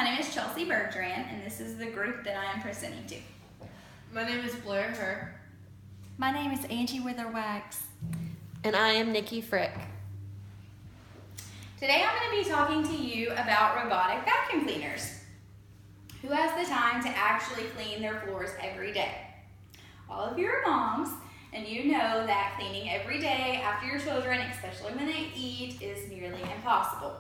My name is Chelsey Bertrand, and this is the group that I am presenting to. My name is Blair Herr. My name is Angie Witherwax. And I am Nikki Frick. Today I'm going to be talking to you about robotic vacuum cleaners. Who has the time to actually clean their floors every day? All of you are moms, and you know that cleaning every day after your children, especially when they eat, is nearly impossible.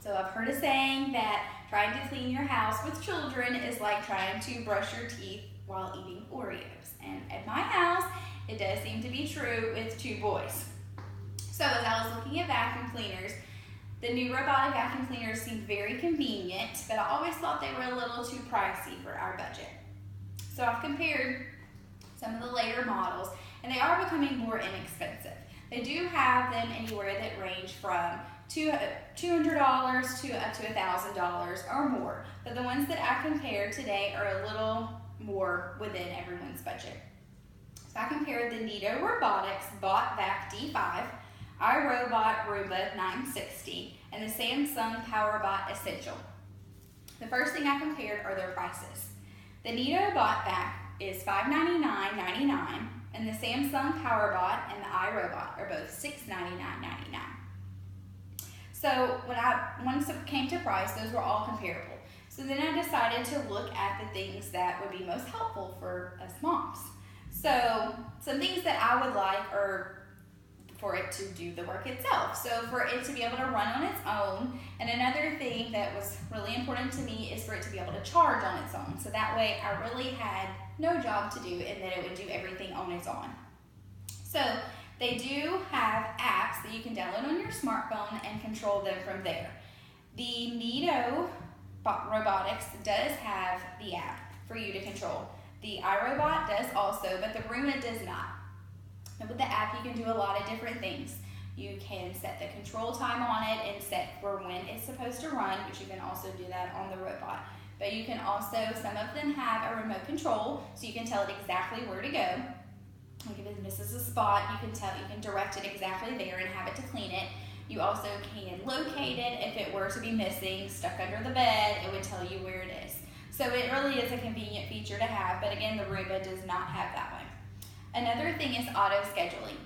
So I've heard a saying that trying to clean your house with children is like trying to brush your teeth while eating Oreos. And at my house, it does seem to be true with 2 boys. So as I was looking at vacuum cleaners, the new robotic vacuum cleaners seemed very convenient, but I always thought they were a little too pricey for our budget. So I've compared some of the later models, and they are becoming more inexpensive. They do have them anywhere that range from $200 to up to $1,000 or more, but the ones that I compared today are a little more within everyone's budget. So I compared the Neato Robotics BOT Vac D5, iRobot Roomba 960, and the Samsung PowerBot Essential. The first thing I compared are their prices. The Neato BOT Vac is $599.99, and the Samsung PowerBot and the iRobot are both $699.99. So once it came to price, those were all comparable. So then I decided to look at the things that would be most helpful for us moms. So some things that I would like are for it to do the work itself. So for it to be able to run on its own. And another thing that was really important to me is for it to be able to charge on its own. So that way I really had no job to do and that it would do everything on its own. So they do have apps that you can download on your smartphone and control them from there. The Neato Robotics does have the app for you to control. The iRobot does also, but the Roomba does not. And with the app, you can do a lot of different things. You can set the control time on it and set for when it's supposed to run, which you can also do that on the robot. But you can also, some of them have a remote control, so you can tell it exactly where to go. Like if it misses a spot, you can direct it exactly there and have it to clean it. You also can locate it if it were to be missing, stuck under the bed, it would tell you where it is. So it really is a convenient feature to have, but again, the Roomba does not have that one. Another thing is auto scheduling.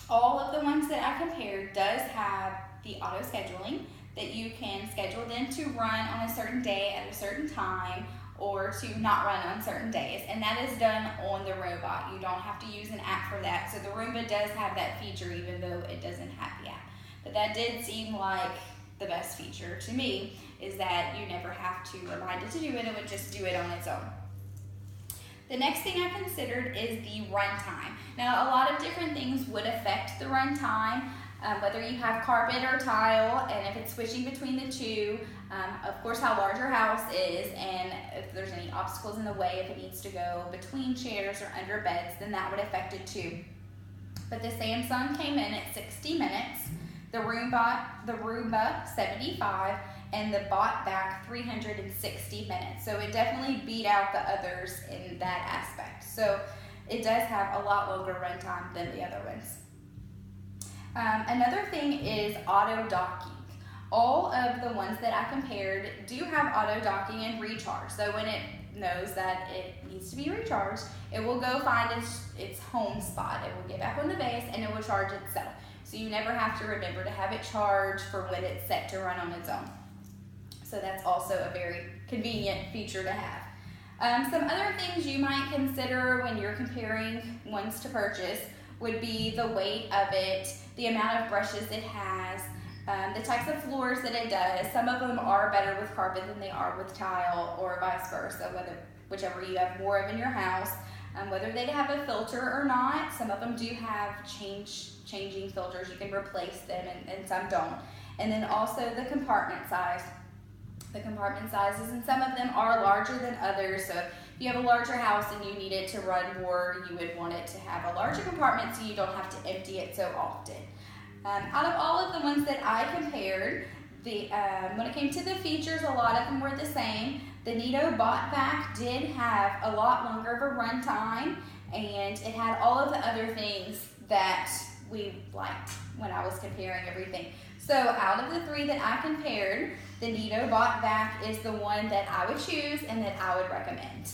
All of the ones that I compared does have the auto scheduling that you can schedule them to run on a certain day at a certain time or to not run on certain days, and that is done on the robot. You don't have to use an app for that. So the Roomba does have that feature even though it doesn't have the app. But that did seem like the best feature to me, is that you never have to remind it to do it, it would just do it on its own. The next thing I considered is the runtime. Now, a lot of different things would affect the runtime, whether you have carpet or tile, and if it's switching between the two, of course how large your house is, and if there's any obstacles in the way, if it needs to go between chairs or under beds, then that would affect it too. But the Samsung came in at 60 minutes, the Roomba 75, and the BOT Vac 360 minutes. So it definitely beat out the others in that aspect. So it does have a lot longer runtime than the other ones. Another thing is auto docking. All of the ones that I compared do have auto docking and recharge. So when it knows that it needs to be recharged, it will go find its home spot. It will get back on the base and it will charge itself. So you never have to remember to have it charged for when it's set to run on its own. So that's also a very convenient feature to have. Some other things you might consider when you're comparing ones to purchase would be the weight of it, the amount of brushes it has, the types of floors that it does. Some of them are better with carpet than they are with tile, or vice versa, whichever you have more of in your house. Whether they have a filter or not, some of them do have changing filters. You can replace them and some don't. And then also the compartment size. The compartment sizes, and some of them are larger than others. So if you have a larger house and you need it to run more, you would want it to have a larger compartment so you don't have to empty it so often. Out of all of the ones that I compared, when it came to the features, a lot of them were the same. The Neato BOT Vac did have a lot longer of a run time, and it had all of the other things that we liked when I was comparing everything. So out of the three that I compared, the NitoBot vac is the one that I would choose and that I would recommend.